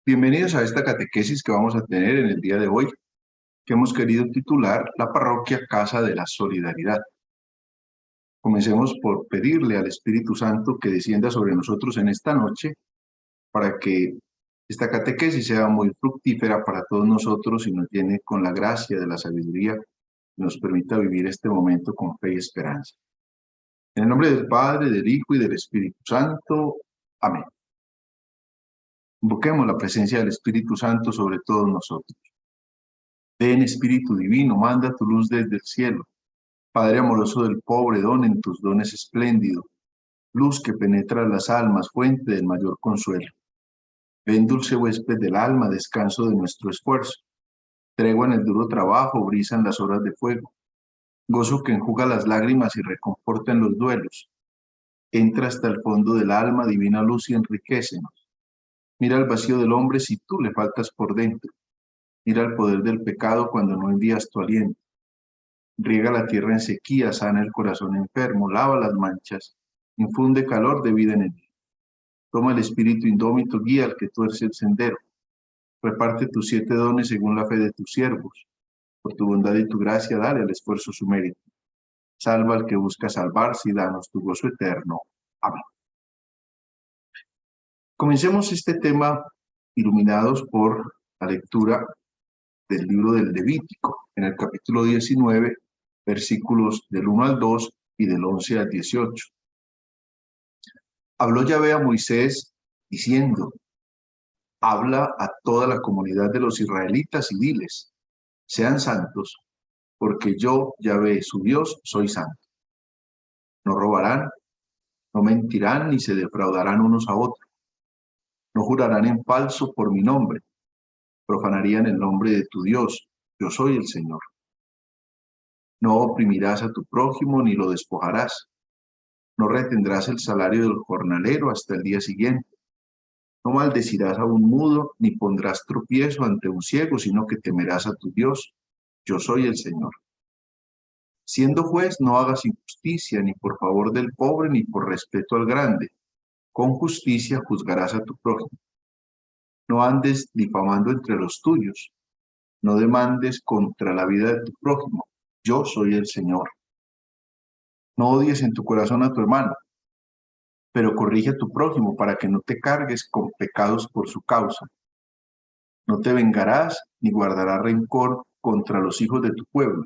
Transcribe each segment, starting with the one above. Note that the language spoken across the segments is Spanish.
Bienvenidos a esta catequesis que vamos a tener en el día de hoy, que hemos querido titular La Parroquia Casa de la Solidaridad. Comencemos por pedirle al Espíritu Santo que descienda sobre nosotros en esta noche para que esta catequesis sea muy fructífera para todos nosotros y nos llene con la gracia de la sabiduría y nos permita vivir este momento con fe y esperanza. En el nombre del Padre, del Hijo y del Espíritu Santo. Amén. Invoquemos la presencia del Espíritu Santo sobre todos nosotros. Ven, Espíritu Divino, manda tu luz desde el cielo. Padre amoroso del pobre, don en tus dones espléndido, luz que penetra las almas, fuente del mayor consuelo. Ven, dulce huésped del alma, descanso de nuestro esfuerzo. Tregua en el duro trabajo, brisa en las horas de fuego. Gozo que enjuga las lágrimas y reconforta en los duelos. Entra hasta el fondo del alma, divina luz, y enriquécenos. Mira el vacío del hombre si tú le faltas por dentro. Mira el poder del pecado cuando no envías tu aliento. Riega la tierra en sequía, sana el corazón enfermo, lava las manchas, infunde calor de vida en él. Toma el espíritu indómito, guía al que tuerce el sendero. Reparte tus 7 dones según la fe de tus siervos. Por tu bondad y tu gracia, dale al esfuerzo su mérito. Salva al que busca salvarse y danos tu gozo eterno. Amén. Comencemos este tema iluminados por la lectura del libro del Levítico, en el capítulo 19, versículos del 1 al 2 y del 11 al 18. Habló Yahvé a Moisés diciendo: habla a toda la comunidad de los israelitas y diles: sean santos, porque yo, Yahvé, su Dios, soy santo. No robarán, no mentirán, ni se defraudarán unos a otros. No jurarán en falso por mi nombre, profanarían el nombre de tu Dios. Yo soy el Señor. No oprimirás a tu prójimo, ni lo despojarás. No retendrás el salario del jornalero hasta el día siguiente. No maldecirás a un mudo, ni pondrás tropiezo ante un ciego, sino que temerás a tu Dios. Yo soy el Señor. Siendo juez, no hagas injusticia, ni por favor del pobre, ni por respeto al grande. Con justicia juzgarás a tu prójimo. No andes difamando entre los tuyos. No demandes contra la vida de tu prójimo. Yo soy el Señor. No odies en tu corazón a tu hermano, pero corrige a tu prójimo para que no te cargues con pecados por su causa. No te vengarás ni guardarás rencor contra los hijos de tu pueblo.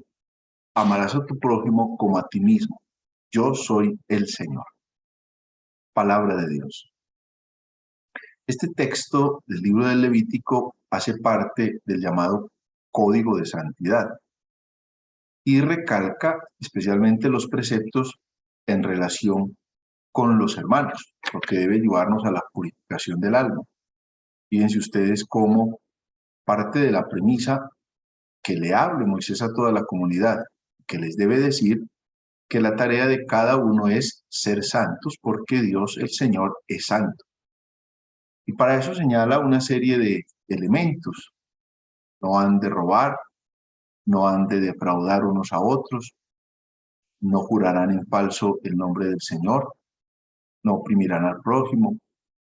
Amarás a tu prójimo como a ti mismo. Yo soy el Señor. Palabra de Dios. Este texto del libro del Levítico hace parte del llamado Código de Santidad y recalca especialmente los preceptos en relación con los hermanos, porque debe llevarnos a la purificación del alma. Fíjense ustedes cómo parte de la premisa que le hable Moisés a toda la comunidad, que les debe decir que la tarea de cada uno es ser santos, porque Dios, el Señor, es santo. Y para eso señala una serie de elementos. No han de robar, no han de defraudar unos a otros, no jurarán en falso el nombre del Señor, no oprimirán al prójimo,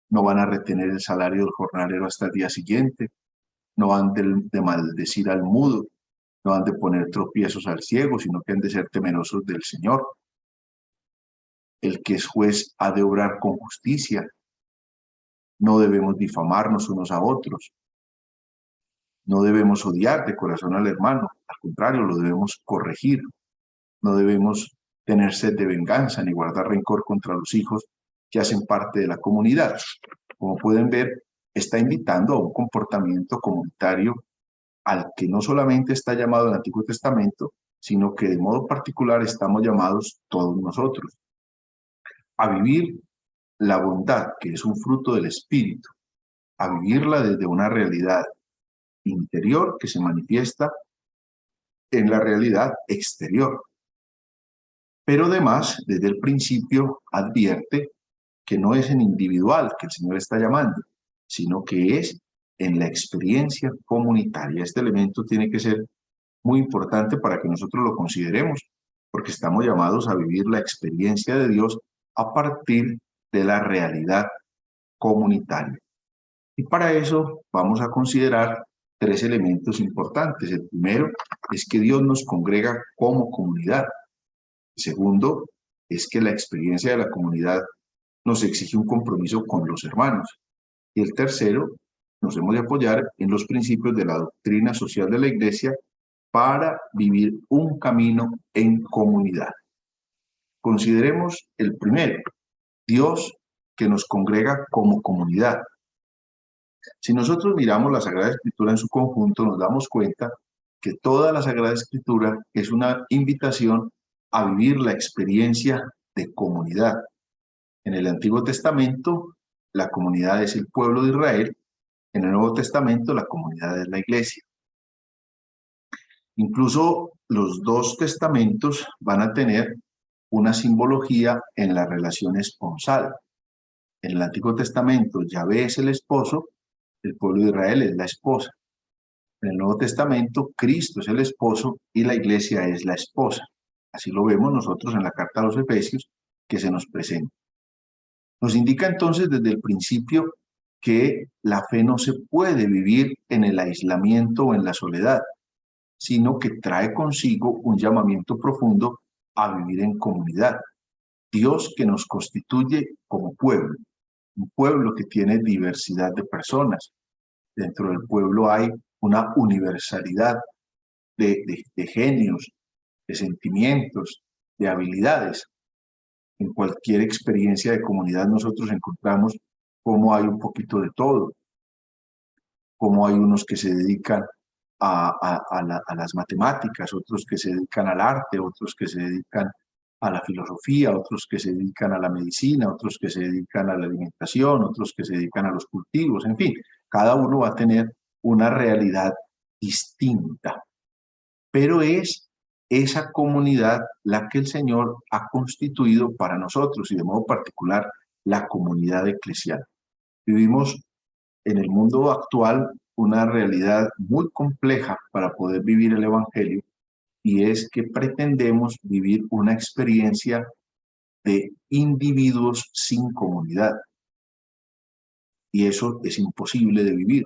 no van a retener el salario del jornalero hasta el día siguiente, no han de maldecir al mudo, no han de poner tropiezos al ciego, sino que han de ser temerosos del Señor. El que es juez ha de obrar con justicia. No debemos difamarnos unos a otros. No debemos odiar de corazón al hermano. Al contrario, lo debemos corregir. No debemos tener sed de venganza ni guardar rencor contra los hijos que hacen parte de la comunidad. Como pueden ver, está invitando a un comportamiento comunitario al que no solamente está llamado el Antiguo Testamento, sino que de modo particular estamos llamados todos nosotros a vivir la bondad, que es un fruto del Espíritu, a vivirla desde una realidad interior que se manifiesta en la realidad exterior. Pero además, desde el principio, advierte que no es en individual que el Señor está llamando, sino que es en la experiencia comunitaria. Este elemento tiene que ser muy importante para que nosotros lo consideremos, porque estamos llamados a vivir la experiencia de Dios a partir de la realidad comunitaria. Y para eso vamos a considerar tres elementos importantes. El primero es que Dios nos congrega como comunidad. El segundo es que la experiencia de la comunidad nos exige un compromiso con los hermanos. Y el tercero, nos hemos de apoyar en los principios de la doctrina social de la Iglesia para vivir un camino en comunidad. Consideremos el primero, Dios que nos congrega como comunidad. Si nosotros miramos la Sagrada Escritura en su conjunto, nos damos cuenta que toda la Sagrada Escritura es una invitación a vivir la experiencia de comunidad. En el Antiguo Testamento, la comunidad es el pueblo de Israel. En el Nuevo Testamento, la comunidad es la Iglesia. Incluso los dos testamentos van a tener una simbología en la relación esponsal. En el Antiguo Testamento, Yahvé es el esposo, el pueblo de Israel es la esposa. En el Nuevo Testamento, Cristo es el esposo y la Iglesia es la esposa. Así lo vemos nosotros en la carta a los Efesios que se nos presenta. Nos indica entonces desde el principio que la fe no se puede vivir en el aislamiento o en la soledad, sino que trae consigo un llamamiento profundo a vivir en comunidad. Dios que nos constituye como pueblo, un pueblo que tiene diversidad de personas. Dentro del pueblo hay una universalidad de genios, de sentimientos, de habilidades. En cualquier experiencia de comunidad nosotros encontramos cómo hay un poquito de todo, cómo hay unos que se dedican a las matemáticas, otros que se dedican al arte, otros que se dedican a la filosofía, otros que se dedican a la medicina, otros que se dedican a la alimentación, otros que se dedican a los cultivos, en fin, cada uno va a tener una realidad distinta, pero es esa comunidad la que el Señor ha constituido para nosotros y de modo particular la comunidad eclesial. Vivimos en el mundo actual una realidad muy compleja para poder vivir el Evangelio y es que pretendemos vivir una experiencia de individuos sin comunidad y eso es imposible de vivir.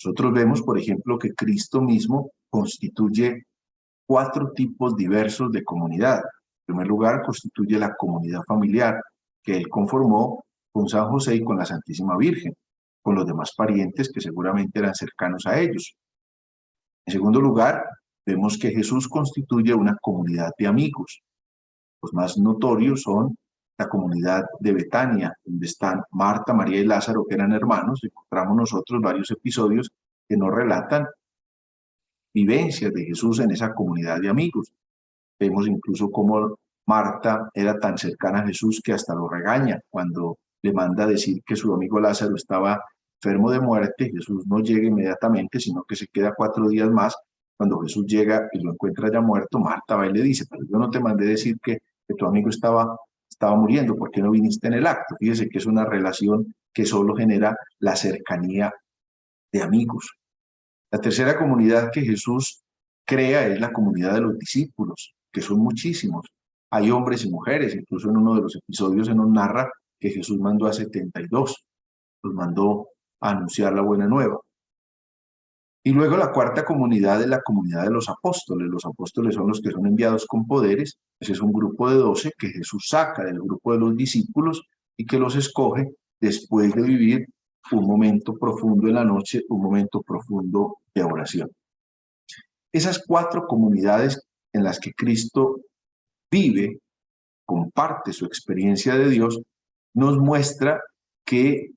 Nosotros vemos, por ejemplo, que Cristo mismo constituye 4 tipos diversos de comunidad. En primer lugar, constituye la comunidad familiar que él conformó con San José y con la Santísima Virgen, con los demás parientes que seguramente eran cercanos a ellos. En segundo lugar, vemos que Jesús constituye una comunidad de amigos. Los más notorios son la comunidad de Betania, donde están Marta, María y Lázaro, que eran hermanos. Encontramos nosotros varios episodios que nos relatan vivencias de Jesús en esa comunidad de amigos. Vemos incluso cómo Marta era tan cercana a Jesús que hasta lo regaña cuando le manda a decir que su amigo Lázaro estaba enfermo de muerte. Jesús no llega inmediatamente, sino que se queda 4 días más. Cuando Jesús llega y lo encuentra ya muerto, Marta va y le dice, pero yo no te mandé decir que tu amigo estaba muriendo, ¿por qué no viniste en el acto? Fíjese que es una relación que solo genera la cercanía de amigos. La tercera comunidad que Jesús crea es la comunidad de los discípulos, que son muchísimos. Hay hombres y mujeres, incluso en uno de los episodios se nos narra que Jesús mandó a 72, los mandó a anunciar la buena nueva. Y luego la cuarta comunidad es la comunidad de los apóstoles. Los apóstoles son los que son enviados con poderes. Ese es un grupo de 12 que Jesús saca del grupo de los discípulos y que los escoge después de vivir un momento profundo en la noche, un momento profundo de oración. Esas 4 comunidades en las que Cristo vive, comparte su experiencia de Dios, nos muestra que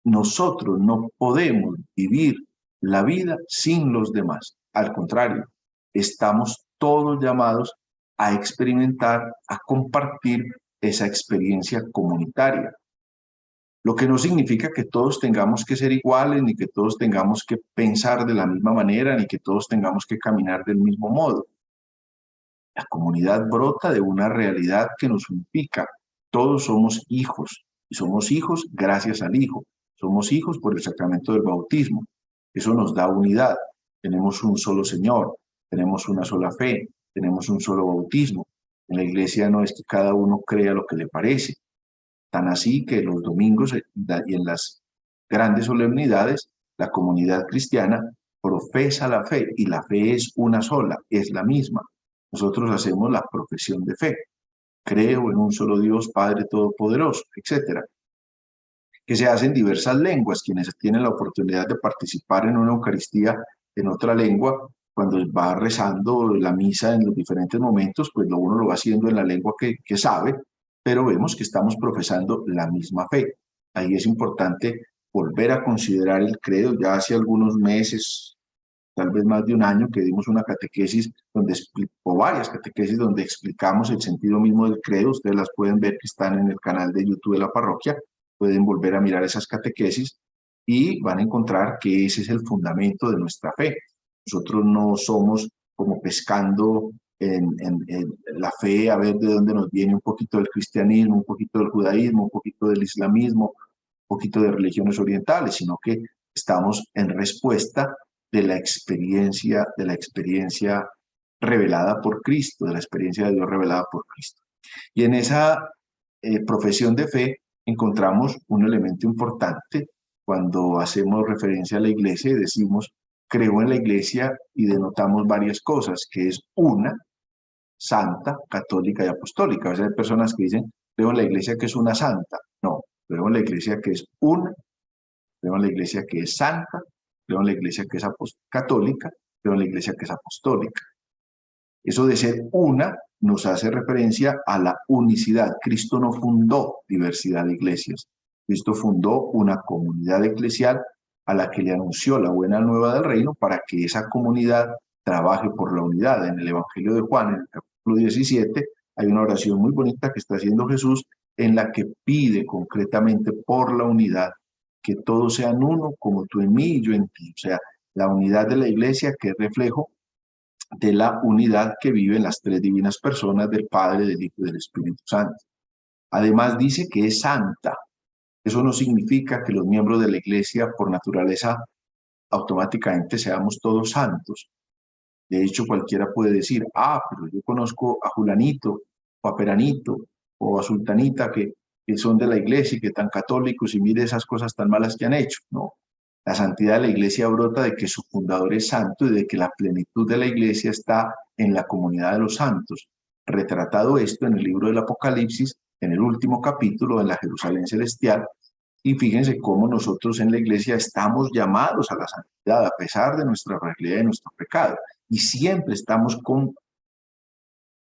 nosotros no podemos vivir la vida sin los demás. Al contrario, estamos todos llamados a experimentar, a compartir esa experiencia comunitaria. Lo que no significa que todos tengamos que ser iguales, ni que todos tengamos que pensar de la misma manera, ni que todos tengamos que caminar del mismo modo. La comunidad brota de una realidad que nos unifica. Todos somos hijos, y somos hijos gracias al Hijo. Somos hijos por el sacramento del bautismo. Eso nos da unidad. Tenemos un solo Señor, tenemos una sola fe, tenemos un solo bautismo. En la iglesia no es que cada uno crea lo que le parece. Tan así que los domingos y en las grandes solemnidades, la comunidad cristiana profesa la fe y la fe es una sola, es la misma. Nosotros hacemos la profesión de fe. Creo en un solo Dios, Padre Todopoderoso, etcétera, que se hace en diversas lenguas. Quienes tienen la oportunidad de participar en una Eucaristía en otra lengua, cuando va rezando la misa en los diferentes momentos, pues uno lo va haciendo en la lengua que sabe, pero vemos que estamos profesando la misma fe. Ahí es importante volver a considerar el credo. Ya hace algunos meses, tal vez más de un año, que dimos una catequesis donde o varias catequesis donde explicamos el sentido mismo del credo. Ustedes las pueden ver que están en el canal de YouTube de la parroquia. Pueden volver a mirar esas catequesis y van a encontrar que ese es el fundamento de nuestra fe. Nosotros no somos como pescando en la fe, a ver de dónde nos viene un poquito del cristianismo, un poquito del judaísmo, un poquito del islamismo, un poquito de religiones orientales, sino que estamos en respuesta de la experiencia revelada por Cristo, de la experiencia de Dios revelada por Cristo. Y en esa profesión de fe encontramos un elemento importante cuando hacemos referencia a la iglesia y decimos, creo en la iglesia, y denotamos varias cosas, que es una, santa, católica y apostólica. A veces hay personas que dicen, creo en la iglesia que es una santa. No, creo en la iglesia que es una, creo en la iglesia que es santa, creo en la iglesia que es católica, creo en la iglesia que es apostólica. Eso de ser una nos hace referencia a la unicidad. Cristo no fundó diversidad de iglesias. Cristo fundó una comunidad eclesial a la que le anunció la buena nueva del reino para que esa comunidad trabaje por la unidad. En el Evangelio de Juan, en el capítulo 17, hay una oración muy bonita que está haciendo Jesús en la que pide concretamente por la unidad, que todos sean uno, como tú en mí y yo en ti. O sea, la unidad de la iglesia que es reflejo de la unidad que viven las tres divinas personas del Padre, del Hijo y del Espíritu Santo. Además dice que es santa. Eso no significa que los miembros de la iglesia por naturaleza automáticamente seamos todos santos. De hecho, cualquiera puede decir, pero yo conozco a Julanito, o a Peranito, o a Sultanita, que son de la iglesia y que tan católicos, y mire esas cosas tan malas que han hecho. No, la santidad de la iglesia brota de que su fundador es santo y de que la plenitud de la iglesia está en la comunidad de los santos. Retratado esto en el libro del Apocalipsis, en el último capítulo, en la Jerusalén celestial, y fíjense cómo nosotros en la iglesia estamos llamados a la santidad a pesar de nuestra fragilidad y nuestro pecado. Y siempre estamos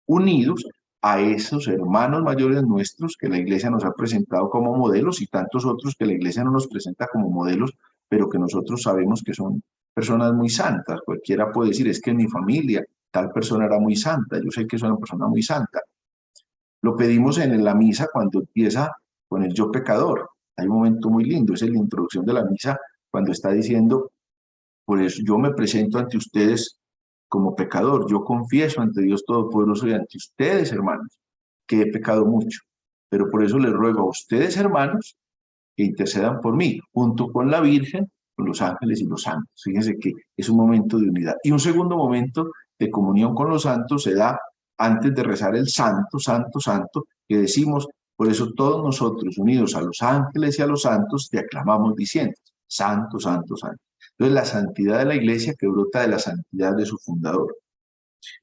unidos a esos hermanos mayores nuestros que la iglesia nos ha presentado como modelos y tantos otros que la iglesia no nos presenta como modelos, pero que nosotros sabemos que son personas muy santas. Cualquiera puede decir, es que en mi familia tal persona era muy santa, yo sé que es una persona muy santa. Lo pedimos en la misa cuando empieza con el yo pecador. Hay un momento muy lindo, es en la introducción de la misa, cuando está diciendo, por eso yo me presento ante ustedes como pecador. Yo confieso ante Dios Todopoderoso y ante ustedes, hermanos, que he pecado mucho. Pero por eso les ruego a ustedes, hermanos, que intercedan por mí, junto con la Virgen, con los ángeles y los santos. Fíjense que es un momento de unidad. Y un segundo momento de comunión con los santos se da antes de rezar el santo, santo, santo, que decimos, por eso todos nosotros, unidos a los ángeles y a los santos, te aclamamos diciendo, santo, santo, santo. Entonces, la santidad de la iglesia que brota de la santidad de su fundador.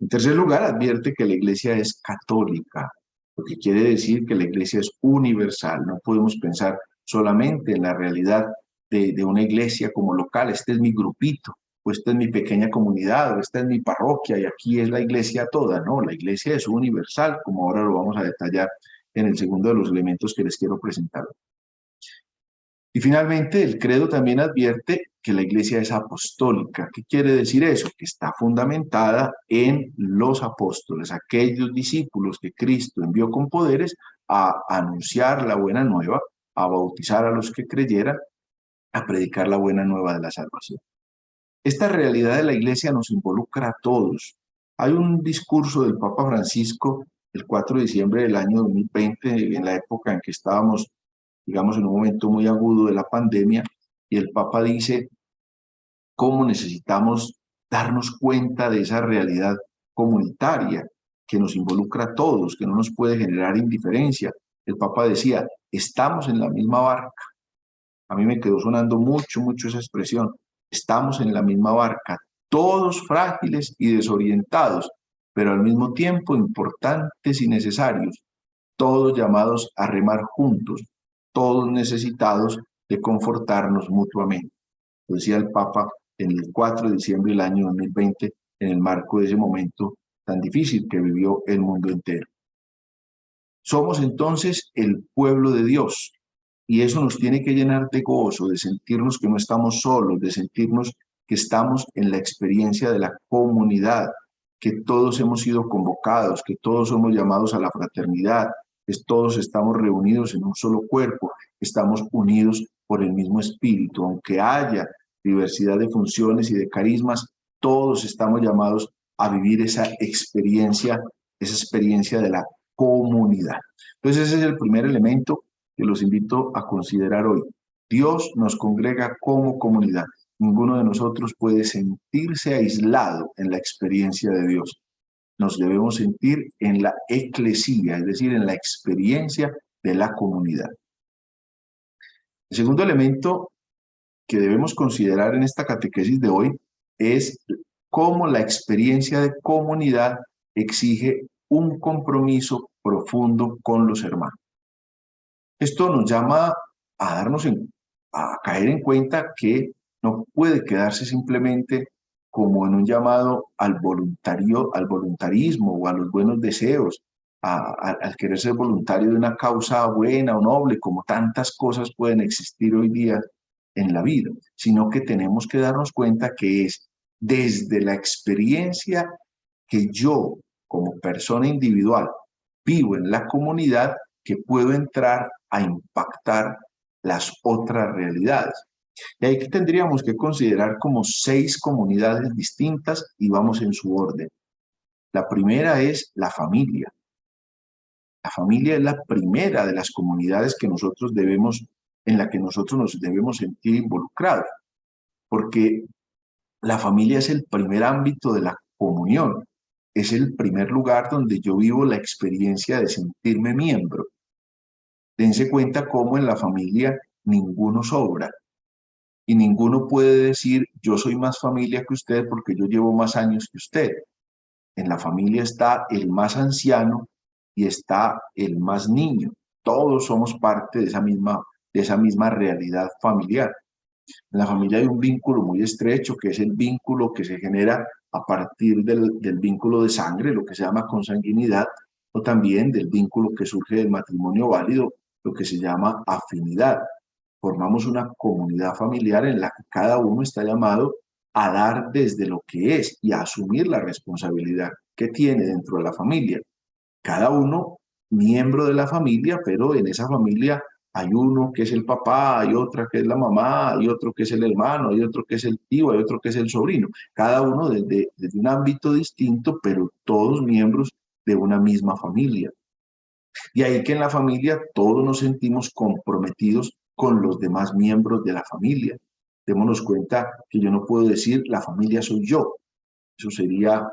En tercer lugar, advierte que la iglesia es católica, lo que quiere decir que la iglesia es universal. No podemos pensar solamente en la realidad de una iglesia como local. Este es mi grupito, o esta es mi pequeña comunidad, o esta es mi parroquia, y aquí es la iglesia toda. No, la iglesia es universal, como ahora lo vamos a detallar en el segundo de los elementos que les quiero presentar. Y finalmente, el credo también advierte que la iglesia es apostólica. ¿Qué quiere decir eso? Que está fundamentada en los apóstoles, aquellos discípulos que Cristo envió con poderes a anunciar la buena nueva, a bautizar a los que creyeran, a predicar la buena nueva de la salvación. Esta realidad de la iglesia nos involucra a todos. Hay un discurso del Papa Francisco el 4 de diciembre del año 2020, en la época en que estábamos, digamos, en un momento muy agudo de la pandemia, y el Papa dice cómo necesitamos darnos cuenta de esa realidad comunitaria que nos involucra a todos, que no nos puede generar indiferencia. El Papa decía, estamos en la misma barca, A mí me quedó sonando mucho, mucho esa expresión. Estamos en la misma barca, todos frágiles y desorientados, pero al mismo tiempo importantes y necesarios, todos llamados a remar juntos, todos necesitados de confortarnos mutuamente. Lo decía el Papa en el 4 de diciembre del año 2020, en el marco de ese momento tan difícil que vivió el mundo entero. Somos entonces el pueblo de Dios y eso nos tiene que llenar de gozo, de sentirnos que no estamos solos, de sentirnos que estamos en la experiencia de la comunidad, que todos hemos sido convocados, que todos somos llamados a la fraternidad, que todos estamos reunidos en un solo cuerpo, estamos unidos por el mismo espíritu, aunque haya diversidad de funciones y de carismas, todos estamos llamados a vivir esa experiencia de la comunidad. Entonces ese es el primer elemento que los invito a considerar hoy. Dios nos congrega como comunidad. Ninguno de nosotros puede sentirse aislado en la experiencia de Dios. Nos debemos sentir en la eclesía, es decir, en la experiencia de la comunidad. El segundo elemento que debemos considerar en esta catequesis de hoy es cómo la experiencia de comunidad exige un compromiso profundo con los hermanos. Esto nos llama a caer en cuenta que no puede quedarse simplemente como en un llamado al voluntarismo o a los buenos deseos, al querer ser voluntario de una causa buena o noble, como tantas cosas pueden existir hoy día en la vida, sino que tenemos que darnos cuenta que es desde la experiencia que yo, como persona individual, vivo en la comunidad, que puedo entrar a impactar las otras realidades. Y ahí que tendríamos que considerar como 6 comunidades distintas y vamos en su orden. La primera es la familia. La familia es la primera de las comunidades que en la que nosotros nos debemos sentir involucrados, porque la familia es el primer ámbito de la comunión, es el primer lugar donde yo vivo la experiencia de sentirme miembro. Dense cuenta cómo en la familia ninguno sobra y ninguno puede decir yo soy más familia que usted porque yo llevo más años que usted. En la familia está el más anciano y está el más niño. Todos somos parte de esa misma realidad familiar. En la familia hay un vínculo muy estrecho, que es el vínculo que se genera a partir del vínculo de sangre, lo que se llama consanguinidad, o también del vínculo que surge del matrimonio válido, lo que se llama afinidad. Formamos una comunidad familiar en la que cada uno está llamado a dar desde lo que es y a asumir la responsabilidad que tiene dentro de la familia. Cada uno miembro de la familia, pero en esa familia hay uno que es el papá, hay otra que es la mamá, hay otro que es el hermano, hay otro que es el tío, hay otro que es el sobrino. Cada uno desde un ámbito distinto, pero todos miembros de una misma familia. Y ahí que en la familia todos nos sentimos comprometidos con los demás miembros de la familia. Démonos cuenta que yo no puedo decir la familia soy yo. Eso sería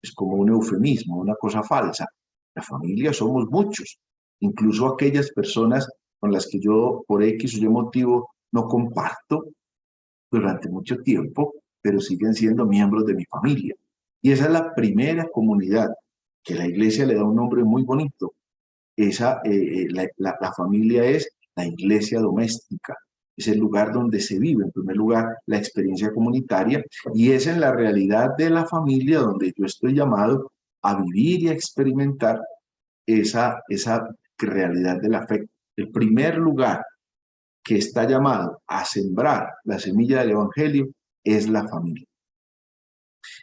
es como un eufemismo, una cosa falsa. La familia somos muchos, incluso aquellas personas con las que yo por X o Y motivo no comparto durante mucho tiempo, pero siguen siendo miembros de mi familia. Y esa es la primera comunidad que la iglesia le da un nombre muy bonito. La familia es la iglesia doméstica. Es el lugar donde se vive, en primer lugar, la experiencia comunitaria y es en la realidad de la familia donde yo estoy llamado a vivir y a experimentar esa realidad de la fe. El primer lugar que está llamado a sembrar la semilla del evangelio es la familia.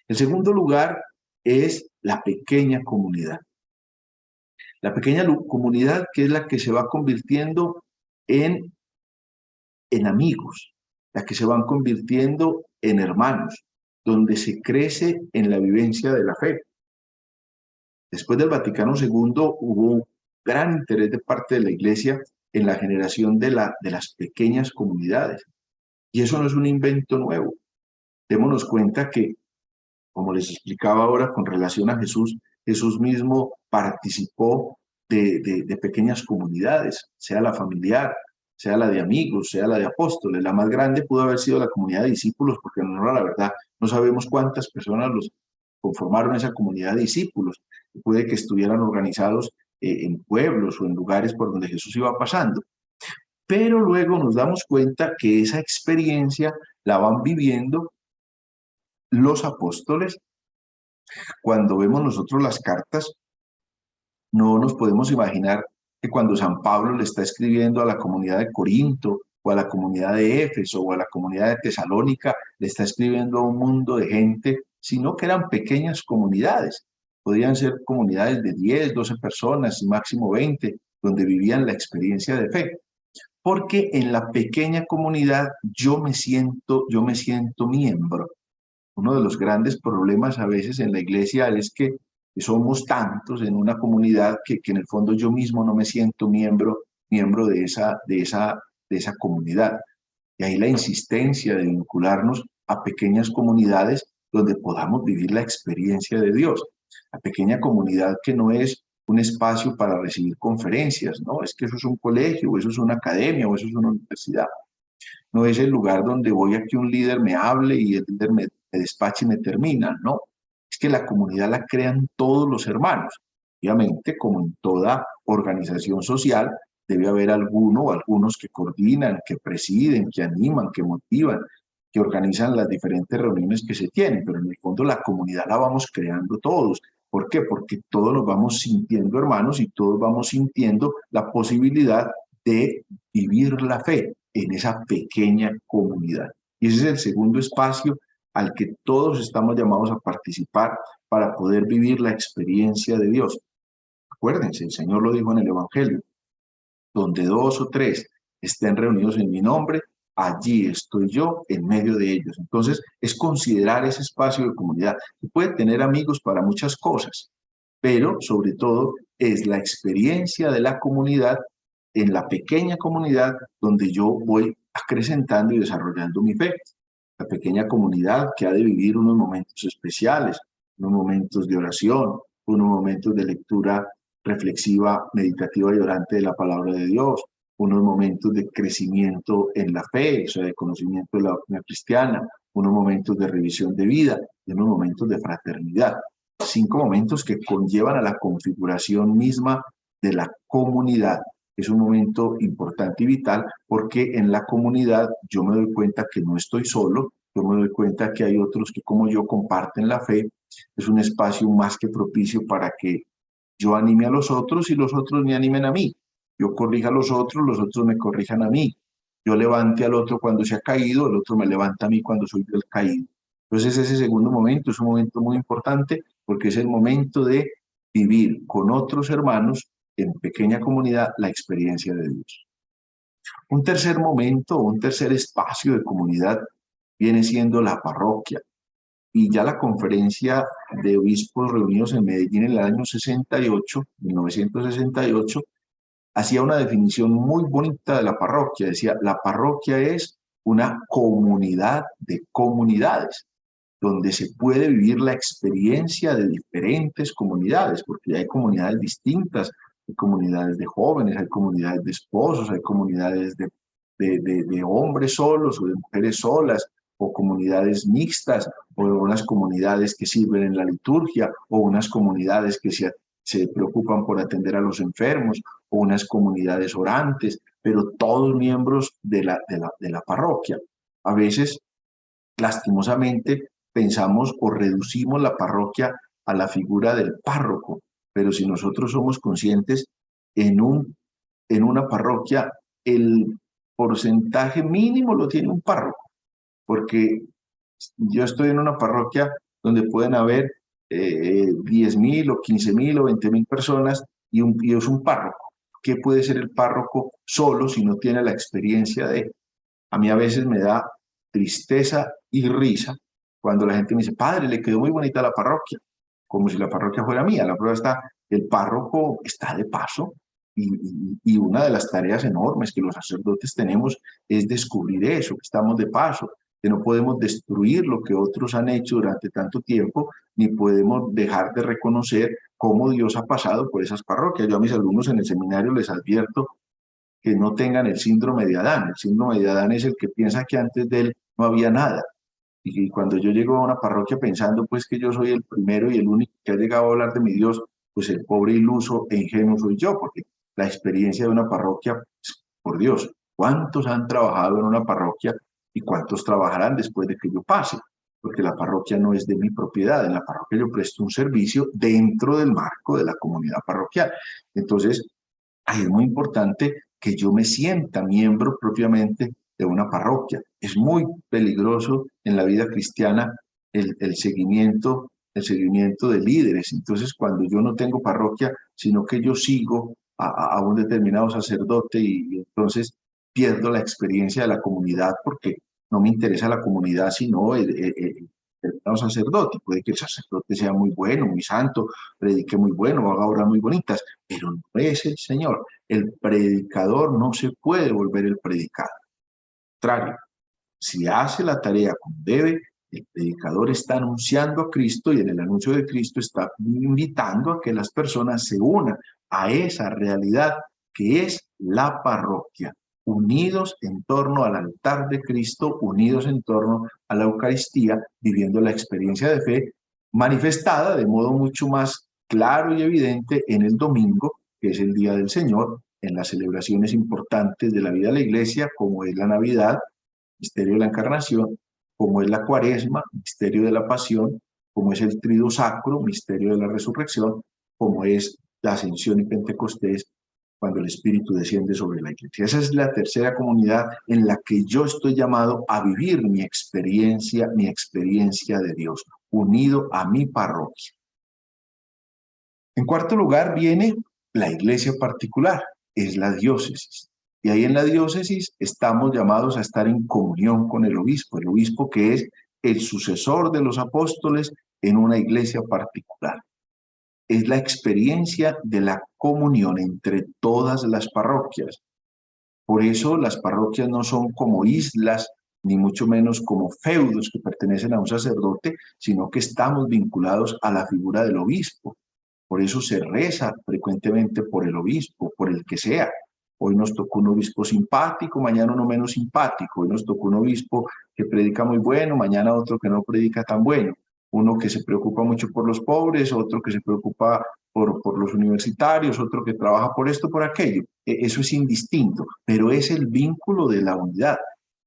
El segundo lugar es la pequeña comunidad. La pequeña comunidad que es la que se va convirtiendo en amigos, la que se van convirtiendo en hermanos, donde se crece en la vivencia de la fe. Después del Vaticano II hubo un gran interés de parte de la Iglesia en la generación de las pequeñas comunidades. Y eso no es un invento nuevo. Démonos cuenta que, como les explicaba ahora con relación a Jesús, Jesús mismo participó de pequeñas comunidades, sea la familiar, sea la de amigos, sea la de apóstoles. La más grande pudo haber sido la comunidad de discípulos, porque en honor a la verdad no sabemos cuántas personas los conformaron esa comunidad de discípulos. Puede que estuvieran organizados en pueblos o en lugares por donde Jesús iba pasando. Pero luego nos damos cuenta que esa experiencia la van viviendo los apóstoles. Cuando vemos nosotros las cartas, no nos podemos imaginar que cuando San Pablo le está escribiendo a la comunidad de Corinto o a la comunidad de Éfeso o a la comunidad de Tesalónica, le está escribiendo a un mundo de gente, sino que eran pequeñas comunidades. Podían ser comunidades de 10, 12 personas, máximo 20, donde vivían la experiencia de fe. Porque en la pequeña comunidad yo me siento miembro. Uno de los grandes problemas a veces en la iglesia es que somos tantos en una comunidad que en el fondo yo mismo no me siento miembro de esa comunidad. Y ahí la insistencia de vincularnos a pequeñas comunidades donde podamos vivir la experiencia de Dios. La pequeña comunidad que no es un espacio para recibir conferencias, no, es que eso es un colegio, o eso es una academia, o eso es una universidad. No es el lugar donde voy a que un líder me hable y el líder me despache y me termina, no. Es que la comunidad la crean todos los hermanos. Obviamente, como en toda organización social, debe haber alguno o algunos que coordinan, que presiden, que animan, que motivan, que organizan las diferentes reuniones que se tienen, pero en el fondo la comunidad la vamos creando todos. ¿Por qué? Porque todos nos vamos sintiendo hermanos y todos vamos sintiendo la posibilidad de vivir la fe en esa pequeña comunidad. Y ese es el segundo espacio al que todos estamos llamados a participar para poder vivir la experiencia de Dios. Acuérdense, el Señor lo dijo en el Evangelio, donde 2 o 3 estén reunidos en mi nombre, allí estoy yo en medio de ellos. Entonces, es considerar ese espacio de comunidad. Se puede tener amigos para muchas cosas, pero sobre todo es la experiencia de la comunidad, en la pequeña comunidad donde yo voy acrecentando y desarrollando mi fe. La pequeña comunidad que ha de vivir unos momentos especiales, unos momentos de oración, unos momentos de lectura reflexiva, meditativa y orante de la palabra de Dios, unos momentos de crecimiento en la fe, o sea, de conocimiento de la doctrina cristiana, unos momentos de revisión de vida y unos momentos de fraternidad. 5 momentos que conllevan a la configuración misma de la comunidad. Es un momento importante y vital porque en la comunidad yo me doy cuenta que no estoy solo, yo me doy cuenta que hay otros que como yo comparten la fe. Es un espacio más que propicio para que yo anime a los otros y los otros me animen a mí. Yo corrija a los otros me corrijan a mí. Yo levante al otro cuando se ha caído, el otro me levanta a mí cuando soy el caído. Entonces ese segundo momento es un momento muy importante porque es el momento de vivir con otros hermanos en pequeña comunidad la experiencia de Dios. Un tercer momento, un tercer espacio de comunidad viene siendo la parroquia. Y ya la conferencia de obispos reunidos en Medellín en el año 68, 1968, hacía una definición muy bonita de la parroquia. Decía, la parroquia es una comunidad de comunidades, donde se puede vivir la experiencia de diferentes comunidades, porque hay comunidades distintas, hay comunidades de jóvenes, hay comunidades de esposos, hay comunidades de hombres solos o de mujeres solas, o comunidades mixtas, o unas comunidades que sirven en la liturgia, o unas comunidades que se preocupan por atender a los enfermos, o unas comunidades orantes, pero todos miembros de la parroquia. A veces, lastimosamente, pensamos o reducimos la parroquia a la figura del párroco, pero si nosotros somos conscientes, en una parroquia el porcentaje mínimo lo tiene un párroco, porque yo estoy en una parroquia donde pueden haber 10.000 o 15.000 o 20.000 personas y es un párroco. ¿Qué puede ser el párroco solo si no tiene la experiencia de? A mí a veces me da tristeza y risa cuando la gente me dice, padre, le quedó muy bonita la parroquia, como si la parroquia fuera mía. La prueba está, el párroco está de paso y una de las tareas enormes que los sacerdotes tenemos es descubrir eso, que estamos de paso, que no podemos destruir lo que otros han hecho durante tanto tiempo, ni podemos dejar de reconocer cómo Dios ha pasado por esas parroquias. Yo a mis alumnos en el seminario les advierto que no tengan el síndrome de Adán. El síndrome de Adán es el que piensa que antes de él no había nada. Y cuando yo llego a una parroquia pensando pues que yo soy el primero y el único que ha llegado a hablar de mi Dios, pues el pobre iluso e ingenuo soy yo, porque la experiencia de una parroquia, pues, por Dios, ¿cuántos han trabajado en una parroquia y cuántos trabajarán después de que yo pase? Porque la parroquia no es de mi propiedad, en la parroquia yo presto un servicio dentro del marco de la comunidad parroquial. Entonces, ahí es muy importante que yo me sienta miembro propiamente de una parroquia. Es muy peligroso en la vida cristiana el seguimiento de líderes. Entonces, cuando yo no tengo parroquia, sino que yo sigo a un determinado sacerdote y entonces pierdo la experiencia de la comunidad porque no me interesa la comunidad, sino el sacerdote. Puede que el sacerdote sea muy bueno, muy santo, predique muy bueno, haga obras muy bonitas, pero no es el Señor. El predicador no se puede volver el predicado. Al contrario, si hace la tarea como debe, el predicador está anunciando a Cristo y en el anuncio de Cristo está invitando a que las personas se unan a esa realidad que es la parroquia, unidos en torno al altar de Cristo, unidos en torno a la Eucaristía, viviendo la experiencia de fe manifestada de modo mucho más claro y evidente en el domingo, que es el Día del Señor, en las celebraciones importantes de la vida de la Iglesia, como es la Navidad, misterio de la Encarnación, como es la Cuaresma, misterio de la Pasión, como es el Triduo Sacro, misterio de la Resurrección, como es la Ascensión y Pentecostés, cuando el Espíritu desciende sobre la Iglesia. Esa es la tercera comunidad en la que yo estoy llamado a vivir mi experiencia de Dios, unido a mi parroquia. En cuarto lugar viene la iglesia particular, es la diócesis. Y ahí en la diócesis estamos llamados a estar en comunión con el obispo que es el sucesor de los apóstoles en una iglesia particular. Es la experiencia de la comunión entre todas las parroquias. Por eso las parroquias no son como islas, ni mucho menos como feudos que pertenecen a un sacerdote, sino que estamos vinculados a la figura del obispo. Por eso se reza frecuentemente por el obispo, por el que sea. Hoy nos tocó un obispo simpático, mañana uno menos simpático. Hoy nos tocó un obispo que predica muy bueno, mañana otro que no predica tan bueno. Uno que se preocupa mucho por los pobres, otro que se preocupa por los universitarios, otro que trabaja por esto, por aquello. Eso es indistinto, pero es el vínculo de la unidad.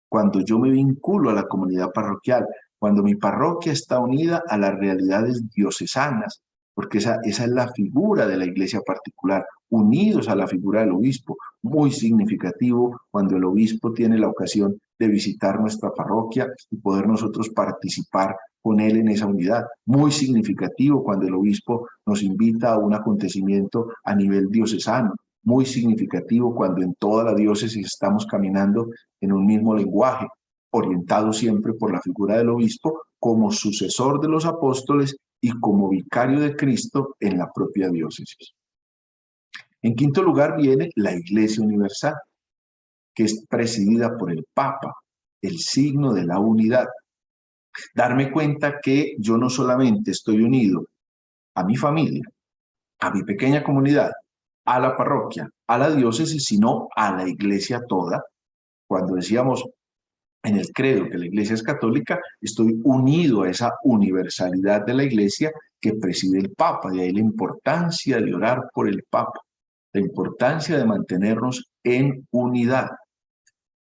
Cuando yo me vinculo a la comunidad parroquial, cuando mi parroquia está unida a las realidades diocesanas, porque esa es la figura de la iglesia particular, unidos a la figura del obispo, muy significativo cuando el obispo tiene la ocasión de visitar nuestra parroquia y poder nosotros participar con él en esa unidad, muy significativo cuando el obispo nos invita a un acontecimiento a nivel diocesano, muy significativo cuando en toda la diócesis estamos caminando en un mismo lenguaje, orientado siempre por la figura del obispo como sucesor de los apóstoles y como vicario de Cristo en la propia diócesis. En quinto lugar viene la Iglesia Universal, que es presidida por el Papa, el signo de la unidad. Darme cuenta que yo no solamente estoy unido a mi familia, a mi pequeña comunidad, a la parroquia, a la diócesis, sino a la iglesia toda. Cuando decíamos en el credo que la iglesia es católica, estoy unido a esa universalidad de la iglesia que preside el Papa. De ahí la importancia de orar por el Papa, la importancia de mantenernos en unidad.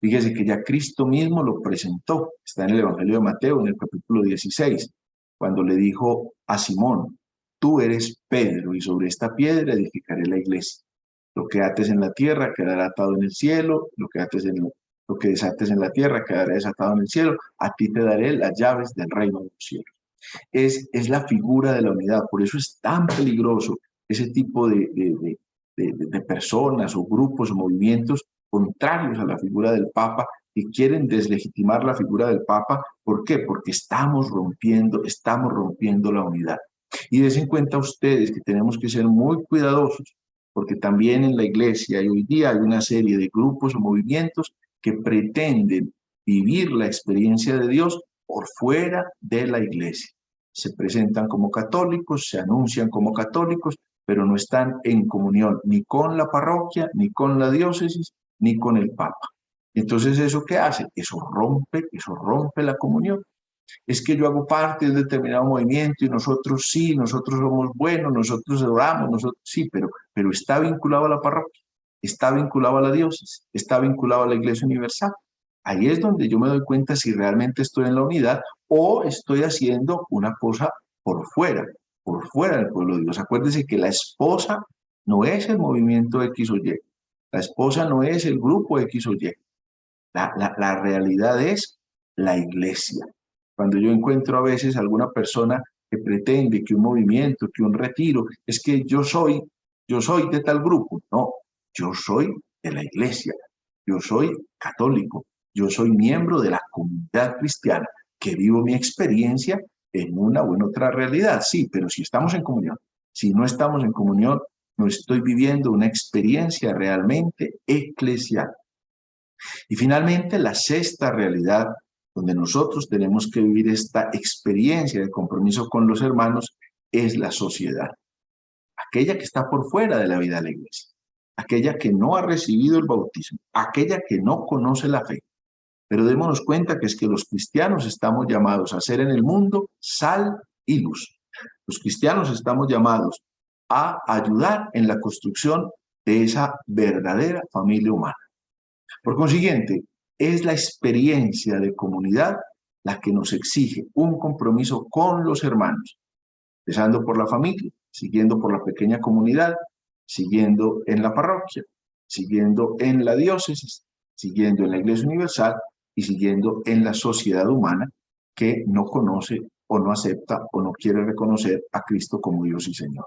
Fíjese que ya Cristo mismo lo presentó, está en el Evangelio de Mateo, en el capítulo 16, cuando le dijo a Simón, tú eres Pedro y sobre esta piedra edificaré la iglesia. Lo que ates en la tierra quedará atado en el cielo, lo que desates en la tierra quedará desatado en el cielo, a ti te daré las llaves del reino de los cielos. Es la figura de la unidad, por eso es tan peligroso ese tipo de personas o grupos o movimientos contrarios a la figura del Papa que quieren deslegitimar la figura del Papa. ¿Por qué? Porque estamos rompiendo la unidad. Y den en cuenta ustedes que tenemos que ser muy cuidadosos, porque también en la iglesia y hoy día hay una serie de grupos o movimientos que pretenden vivir la experiencia de Dios por fuera de la iglesia. Se presentan como católicos, se anuncian como católicos, pero no están en comunión ni con la parroquia, ni con la diócesis, ni con el Papa. Entonces, ¿eso qué hace? Eso rompe la comunión. Es que yo hago parte de un determinado movimiento y nosotros sí, nosotros somos buenos, nosotros oramos, nosotros sí, pero está vinculado a la parroquia, está vinculado a la diócesis, está vinculado a la Iglesia Universal. Ahí es donde yo me doy cuenta si realmente estoy en la unidad o estoy haciendo una cosa por fuera del pueblo de Dios. Acuérdense que la esposa no es el movimiento X o Y, la esposa no es el grupo X o Y, la realidad es la iglesia. Cuando yo encuentro a veces alguna persona que pretende que un movimiento, que un retiro, es que yo soy de tal grupo. No, yo soy de la iglesia, yo soy católico, yo soy miembro de la comunidad cristiana, que vivo mi experiencia en una o en otra realidad. Sí, pero si estamos en comunión, si no estamos en comunión, no estoy viviendo una experiencia realmente eclesial. Y finalmente, la sexta realidad donde nosotros tenemos que vivir esta experiencia de compromiso con los hermanos es la sociedad, aquella que está por fuera de la vida de la iglesia, aquella que no ha recibido el bautismo, aquella que no conoce la fe. Pero démonos cuenta que es que los cristianos estamos llamados a ser en el mundo sal y luz. Los cristianos estamos llamados a ayudar en la construcción de esa verdadera familia humana. Por consiguiente, es la experiencia de comunidad la que nos exige un compromiso con los hermanos, empezando por la familia, siguiendo por la pequeña comunidad, siguiendo en la parroquia, siguiendo en la diócesis, siguiendo en la Iglesia Universal y siguiendo en la sociedad humana que no conoce o no acepta o no quiere reconocer a Cristo como Dios y Señor.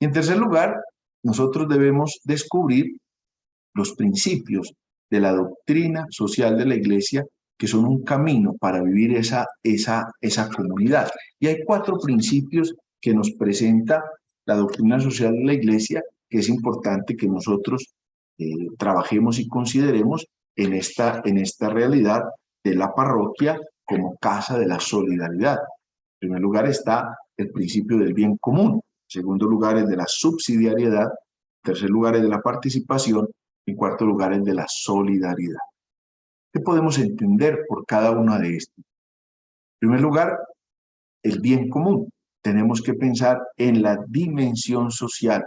Y en tercer lugar, nosotros debemos descubrir los principios de la doctrina social de la iglesia, que son un camino para vivir esa comunidad. Y hay 4 principios que nos presenta la doctrina social de la iglesia, que es importante que nosotros trabajemos y consideremos en esta realidad de la parroquia como casa de la solidaridad. En primer lugar está el principio del bien común. En segundo lugar, el de la subsidiariedad. En tercer lugar, el de la participación. En cuarto lugar, el de la solidaridad. ¿Qué podemos entender por cada una de estas? En primer lugar, el bien común. Tenemos que pensar en la dimensión social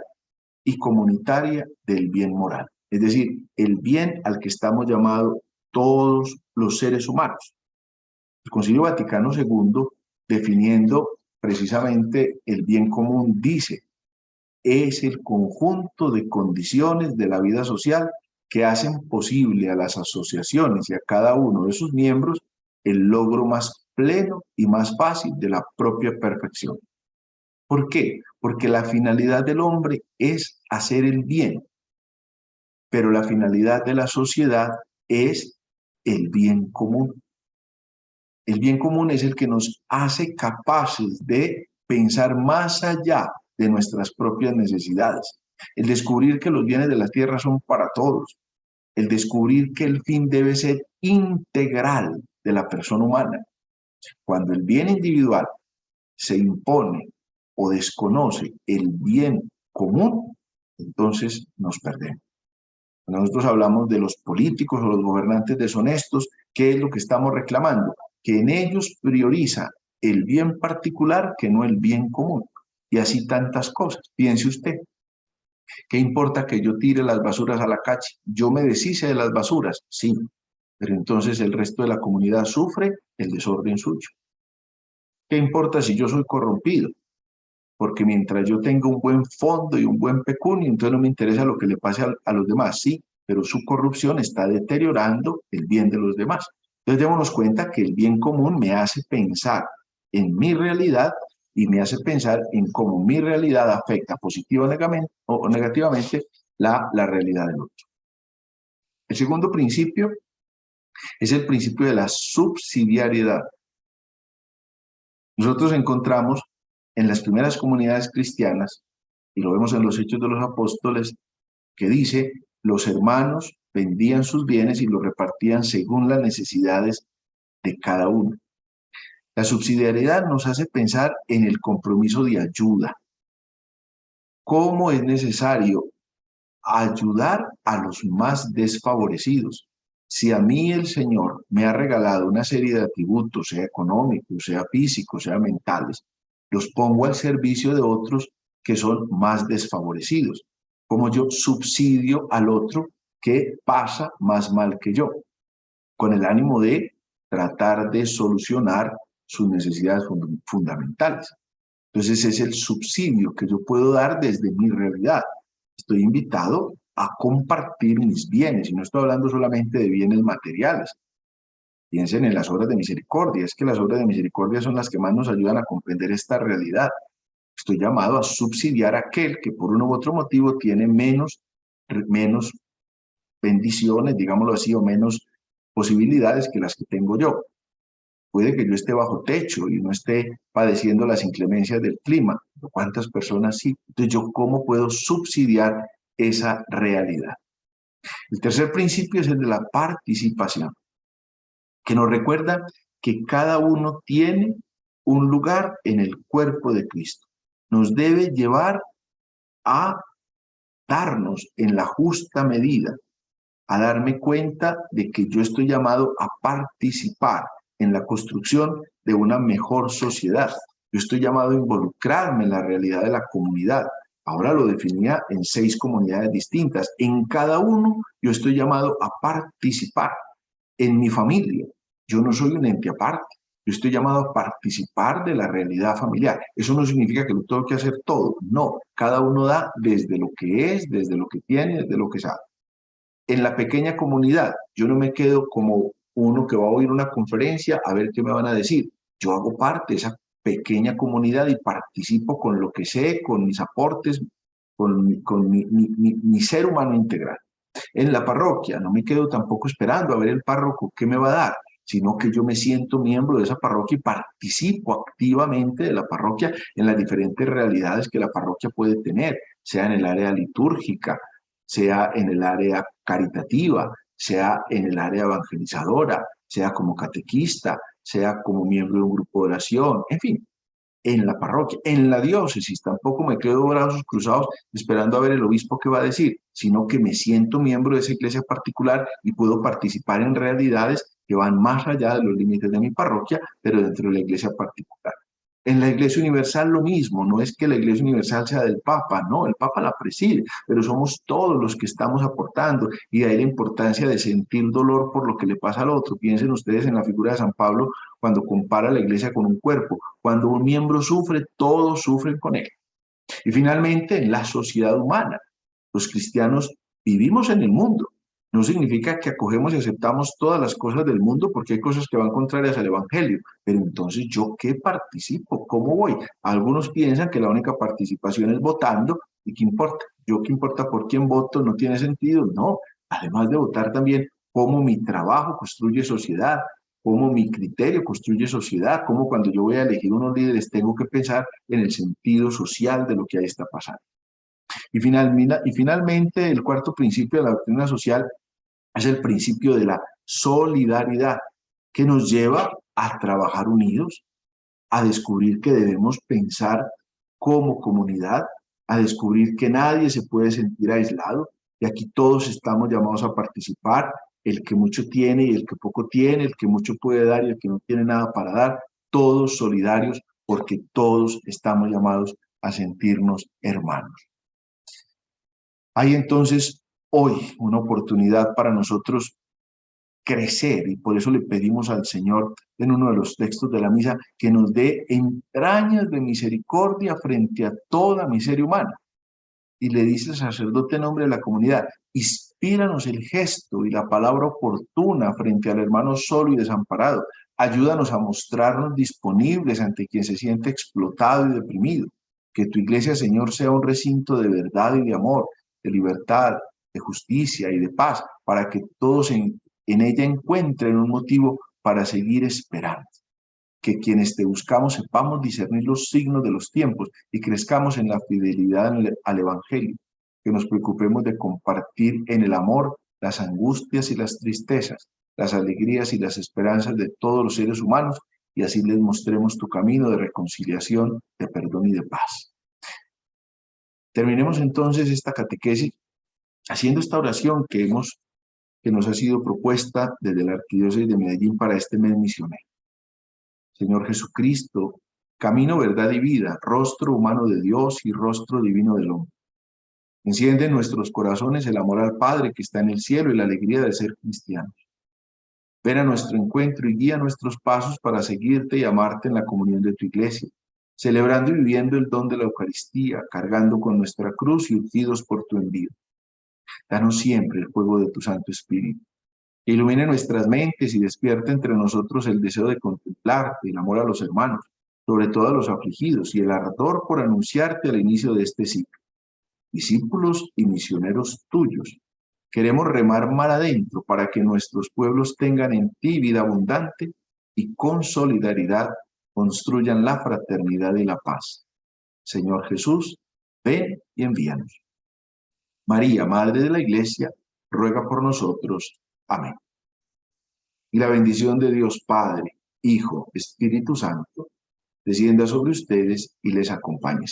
y comunitaria del bien moral. Es decir, el bien al que estamos llamados todos los seres humanos. El Concilio Vaticano II, definiendo precisamente el bien común, dice: es el conjunto de condiciones de la vida social que hacen posible a las asociaciones y a cada uno de sus miembros el logro más pleno y más fácil de la propia perfección. ¿Por qué? Porque la finalidad del hombre es hacer el bien, pero la finalidad de la sociedad es el bien común. El bien común es el que nos hace capaces de pensar más allá de nuestras propias necesidades. El descubrir que los bienes de la tierra son para todos. El descubrir que el fin debe ser integral de la persona humana. Cuando el bien individual se impone o desconoce el bien común, entonces nos perdemos. Cuando nosotros hablamos de los políticos o los gobernantes deshonestos, ¿qué es lo que estamos reclamando? Que en ellos prioriza el bien particular que no el bien común. Y así tantas cosas. Piense usted, ¿qué importa que yo tire las basuras a la calle? Yo me deshice de las basuras, sí, pero entonces el resto de la comunidad sufre el desorden suyo. ¿Qué importa si yo soy corrompido? Porque mientras yo tenga un buen fondo y un buen pecunio, entonces no me interesa lo que le pase a los demás, sí, pero su corrupción está deteriorando el bien de los demás. Entonces démonos cuenta que el bien común me hace pensar en mi realidad y me hace pensar en cómo mi realidad afecta positiva o negativamente la realidad del otro. El segundo principio es el principio de la subsidiariedad. Nosotros encontramos en las primeras comunidades cristianas, y lo vemos en los Hechos de los Apóstoles, que dice: los hermanos vendían sus bienes y los repartían según las necesidades de cada uno. La subsidiariedad nos hace pensar en el compromiso de ayuda. ¿Cómo es necesario ayudar a los más desfavorecidos. Si a mí el Señor me ha regalado una serie de atributos, sea económicos, sea físicos, sea mentales, los pongo al servicio de otros que son más desfavorecidos, como yo subsidio al otro que pasa más mal que yo, con el ánimo de tratar de solucionar sus necesidades fundamentales. Entonces es el subsidio que yo puedo dar desde mi realidad. Estoy invitado a compartir mis bienes, y no estoy hablando solamente de bienes materiales. Piensen en las obras de misericordia, es que las obras de misericordia son las que más nos ayudan a comprender esta realidad. Estoy llamado a subsidiar a aquel que por uno u otro motivo tiene menos bendiciones, digámoslo así, o menos posibilidades que las que tengo yo. Puede que yo esté bajo techo y no esté padeciendo las inclemencias del clima. ¿Cuántas personas sí? Entonces, ¿yo cómo puedo subsidiar esa realidad? El tercer principio es el de la participación, que nos recuerda que cada uno tiene un lugar en el cuerpo de Cristo. Nos debe llevar a darnos en la justa medida, a darme cuenta de que yo estoy llamado a participar en la construcción de una mejor sociedad. Yo estoy llamado a involucrarme en la realidad de la comunidad. Ahora lo definía en 6 comunidades distintas. En cada uno yo estoy llamado a participar. En mi familia, yo no soy un ente aparte. Yo estoy llamado a participar de la realidad familiar. Eso no significa que lo tengo que hacer todo. No, cada uno da desde lo que es, desde lo que tiene, desde lo que sabe. En la pequeña comunidad, yo no me quedo como uno que va a oír una conferencia a ver qué me van a decir. Yo hago parte de esa pequeña comunidad y participo con lo que sé, con mis aportes, con mi ser humano integral. En la parroquia, no me quedo tampoco esperando a ver el párroco qué me va a dar, sino que yo me siento miembro de esa parroquia y participo activamente de la parroquia en las diferentes realidades que la parroquia puede tener, sea en el área litúrgica, sea en el área caritativa, sea en el área evangelizadora, sea como catequista, sea como miembro de un grupo de oración, en fin, en la parroquia, en la diócesis. Tampoco me quedo brazos cruzados esperando a ver el obispo qué va a decir, sino que me siento miembro de esa iglesia particular y puedo participar en realidades que van más allá de los límites de mi parroquia, pero dentro de la iglesia particular. En la Iglesia Universal lo mismo, no es que la Iglesia Universal sea del Papa, no, el Papa la preside, pero somos todos los que estamos aportando, y de ahí la importancia de sentir dolor por lo que le pasa al otro. Piensen ustedes en la figura de San Pablo cuando compara la iglesia con un cuerpo. Cuando un miembro sufre, todos sufren con él. Y finalmente, en la sociedad humana, los cristianos vivimos en el mundo. No significa que acogemos y aceptamos todas las cosas del mundo, porque hay cosas que van contrarias al Evangelio. Pero entonces, ¿yo qué participo? ¿Cómo voy? Algunos piensan que la única participación es votando, y ¿qué importa? ¿Yo qué importa por quién voto? No tiene sentido. No, además de votar también, cómo mi trabajo construye sociedad, cómo mi criterio construye sociedad, cómo cuando yo voy a elegir unos líderes tengo que pensar en el sentido social de lo que ahí está pasando. Y finalmente, el cuarto principio de la doctrina social es el principio de la solidaridad, que nos lleva a trabajar unidos, a descubrir que debemos pensar como comunidad, a descubrir que nadie se puede sentir aislado, y aquí todos estamos llamados a participar, el que mucho tiene y el que poco tiene, el que mucho puede dar y el que no tiene nada para dar, todos solidarios, porque todos estamos llamados a sentirnos hermanos. Hay entonces hoy una oportunidad para nosotros crecer, y por eso le pedimos al Señor en uno de los textos de la misa que nos dé entrañas de misericordia frente a toda miseria humana. Y le dice el sacerdote en nombre de la comunidad: inspíranos el gesto y la palabra oportuna frente al hermano solo y desamparado. Ayúdanos a mostrarnos disponibles ante quien se siente explotado y deprimido. Que tu iglesia, Señor, sea un recinto de verdad y de amor, de libertad, de justicia y de paz, para que todos en ella encuentren un motivo para seguir esperando. Que quienes te buscamos sepamos discernir los signos de los tiempos y crezcamos en la fidelidad al Evangelio. Que nos preocupemos de compartir en el amor las angustias y las tristezas, las alegrías y las esperanzas de todos los seres humanos, y así les mostremos tu camino de reconciliación, de perdón y de paz. Terminemos entonces esta catequesis haciendo esta oración que nos ha sido propuesta desde la Arquidiócesis de Medellín para este mes misionero. Señor Jesucristo, camino, verdad y vida, rostro humano de Dios y rostro divino del hombre. Enciende en nuestros corazones el amor al Padre que está en el cielo y la alegría de ser cristianos. Ven a nuestro encuentro y guía nuestros pasos para seguirte y amarte en la comunión de tu iglesia, celebrando y viviendo el don de la Eucaristía, cargando con nuestra cruz y ungidos por tu envío. Danos siempre el fuego de tu Santo Espíritu, que ilumine nuestras mentes y despierte entre nosotros el deseo de contemplarte, el amor a los hermanos, sobre todo a los afligidos, y el ardor por anunciarte al inicio de este ciclo. Discípulos y misioneros tuyos, queremos remar mar adentro para que nuestros pueblos tengan en ti vida abundante y con solidaridad construyan la fraternidad y la paz. Señor Jesús, ven y envíanos. María, Madre de la Iglesia, ruega por nosotros. Amén. Y la bendición de Dios Padre, Hijo, Espíritu Santo, descienda sobre ustedes y les acompañe.